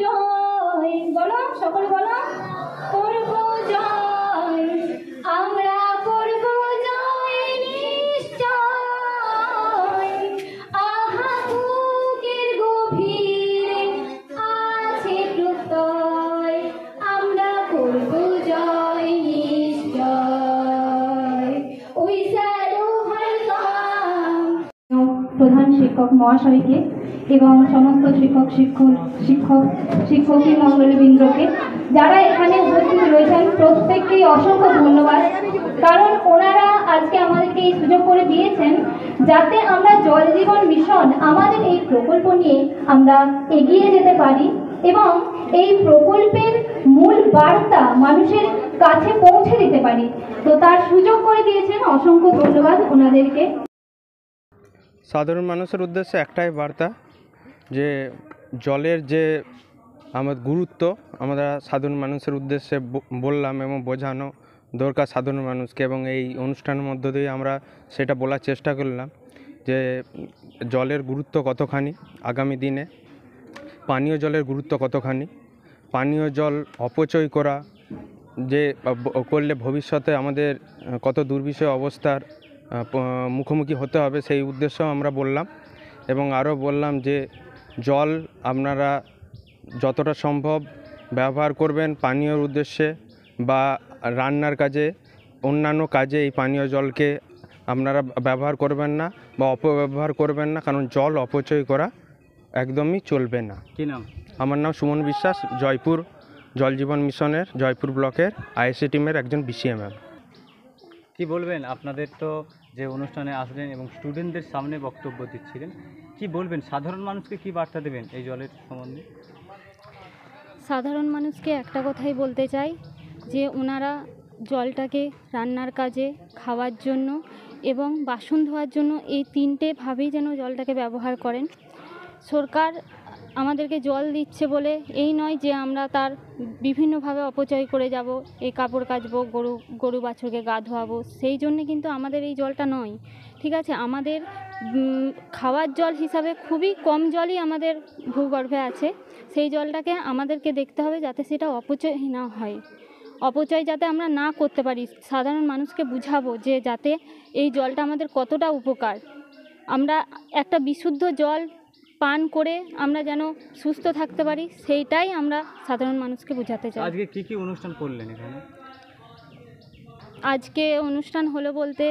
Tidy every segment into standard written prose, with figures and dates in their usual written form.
জয়, বলো সকলে বলো, করব জয়, আমরা করব জয় নিশ্চয়। আহা বুকের গভীরে আছে প্রত্যয়, আমরা করব জয় নিশ্চয়। ওই স্যার প্রধান শিক্ষক মহাশয়কে এবং সমস্ত শিক্ষকী মণ্ডলীবৃন্দকে যারা এখানে উপস্থিত রয়েছেন প্রত্যেককেই অসংখ্য ধন্যবাদ। কারণ ওনারা আজকে আমাদেরকে এই সুযোগ করে দিয়েছেন যাতে আমরা জল জীবন মিশন আমাদের এই প্রকল্প নিয়ে আমরা এগিয়ে যেতে পারি এবং এই প্রকল্পের মূল বার্তা মানুষের কাছে পৌঁছে দিতে পারি। তো তার সুযোগ করে দিয়েছেন, অসংখ্য ধন্যবাদ ওনাদেরকে। সাধারণ মানুষের উদ্দেশ্যে একটাই বার্তা যে জলের যে আমাদের গুরুত্ব আমরা সাধারণ মানুষের উদ্দেশ্যে বললাম এবং বোঝানো দরকার সাধারণ মানুষকে, এবং এই অনুষ্ঠানের মধ্য দিয়ে আমরা সেটা বলার চেষ্টা করলাম যে জলের গুরুত্ব কতখানি, আগামী দিনে পানীয় জলের গুরুত্ব কতখানি, পানীয় জল অপচয় করা যে করলে ভবিষ্যতে আমাদের কত দুর্বিষহ অবস্থার মুখোমুখি হতে হবে সেই উদ্দেশ্যেও আমরা বললাম। এবং আরও বললাম যে জল আপনারা যতটা সম্ভব ব্যবহার করবেন পানীয়র উদ্দেশ্যে বা রান্নার কাজে, অন্যান্য কাজে এই পানীয় জলকে আপনারা ব্যবহার করবেন না বা অপব্যবহার করবেন না, কারণ জল অপচয় করা একদমই চলবে না। কী নাম? আমার নাম সুমন বিশ্বাস, জয়পুর জল জীবন মিশনের জয়পুর ব্লকের আইএসসি টিমের একজন বিসিএমএম। কি বলবেন, আপনাদের তো যে অনুষ্ঠানে আসলেন এবং স্টুডেন্টদের সামনে বক্তব্য দিচ্ছিলেন, কি বলবেন, সাধারণ মানুষকে কি বার্তা দেবেন এই জলের সম্বন্ধে? সাধারণ মানুষকে একটা কথাই বলতে চাই যে ওনারা জলটাকে রান্নার কাজে, খাওয়ার জন্য এবং বাসন ধোয়ার জন্য এই তিনটেভাবেই যেন জলটাকে ব্যবহার করেন। সরকার আমাদেরকে জল দিচ্ছে বলে এই নয় যে আমরা তার বিভিন্নভাবে অপচয় করে যাব, এই কাপড় কাচবো, গরু বাছুরকে গা ধোয়াবো, সেই জন্যে কিন্তু আমাদের এই জলটা নয়। ঠিক আছে, আমাদের খাওয়ার জল হিসাবে খুবই কম জলই আমাদের ভূগর্ভে আছে, সেই জলটাকে আমাদেরকে দেখতে হবে যাতে সেটা অপচয় না হয়, অপচয় যাতে আমরা না করতে পারি। সাধারণ মানুষকে বুঝাবো যে যাতে এই জলটা আমাদের কতটা উপকার, আমরা একটা বিশুদ্ধ জল পান করে আমরা যেন সুস্থ থাকতে পারি, সেইটাই আমরা সাধারণ মানুষকে বোঝাতে চাই। আজকে কি কি অনুষ্ঠান করলেন এখানে? আজকে অনুষ্ঠান হলো বলতে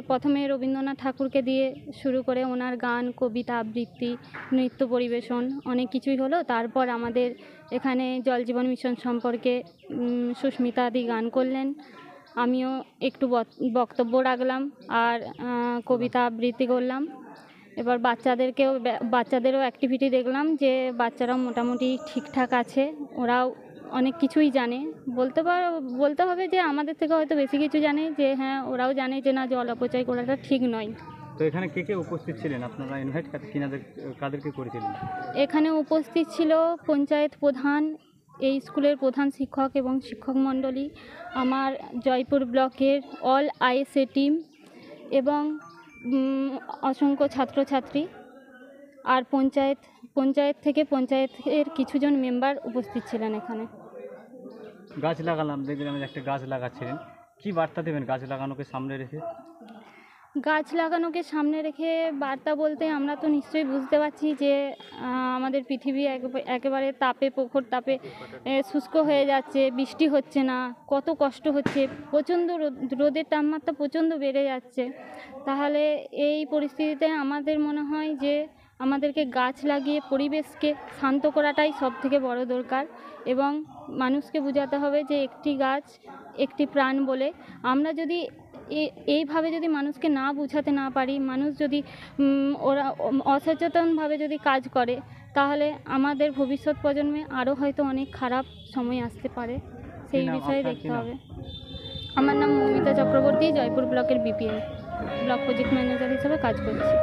প্রথমে রবীন্দ্রনাথ ঠাকুরকে দিয়ে শুরু করে ওনার গান, কবিতা আবৃত্তি, নৃত্য পরিবেশন অনেক কিছুই হলো। তারপর আমাদের এখানে জল জীবন মিশন সম্পর্কে সুস্মিতাদি গান করলেন, আমিও একটু বক্তব্য রাখলাম আর কবিতা আবৃত্তি করলাম। এবার বাচ্চাদেরও অ্যাক্টিভিটি দেখলাম যে বাচ্চারাও মোটামুটি ঠিকঠাক আছে, ওরাও অনেক কিছুই জানে, বলতে হবে যে আমাদের থেকে হয়তো বেশি কিছু জানে, যে হ্যাঁ ওরাও জানে যে না জল অপচয় করাটা ঠিক নয়। তো এখানে কে কে উপস্থিত ছিলেন, আপনারা ইনভাইট কাদেরকে করেছিলেন? এখানে উপস্থিত ছিল পঞ্চায়েত প্রধান, এই স্কুলের প্রধান শিক্ষক এবং শিক্ষক মণ্ডলী, আমার জয়পুর ব্লকের অল আইএসএ টিম এবং অসংখ্য ছাত্রছাত্রী, আর পঞ্চায়েত থেকে পঞ্চায়েতের কিছুজন মেম্বার উপস্থিত ছিলেন এখানে। গাছ লাগালাম, দেখলাম একটা গাছ লাগাচ্ছিলেন, কি বার্তা দেবেন গাছ লাগানোকে সামনে রেখে? গাছ লাগানোকে সামনে রেখে বার্তা বলতে আমরা তো নিশ্চয়ই বুঝতে পারছি যে আমাদের পৃথিবী একেবারে তাপে, প্রখর তাপে শুষ্ক হয়ে যাচ্ছে, বৃষ্টি হচ্ছে না, কত কষ্ট হচ্ছে, প্রচণ্ড রোদের তাপমাত্রা প্রচণ্ড বেড়ে যাচ্ছে। তাহলে এই পরিস্থিতিতে আমাদের মনে হয় যে আমাদেরকে গাছ লাগিয়ে পরিবেশকে শান্ত করাটাই সবথেকে বড় দরকার, এবং মানুষকে বোঝাতে হবে যে একটি গাছ একটি প্রাণ বলে। আমরা যদি এইভাবে যদি মানুষকে না বোঝাতে না পারি, মানুষ যদি ওরা অসচেতনভাবে যদি কাজ করে, তাহলে আমাদের ভবিষ্যৎ প্রজন্মে আরও হয়তো অনেক খারাপ সময় আসতে পারে, সেই বিষয়ে দেখতে হবে। আমার নাম মৌমিতা চক্রবর্তী, জয়পুর ব্লকের বিপিএম ব্লক প্রজেক্ট ম্যানেজার হিসেবে কাজ করছি।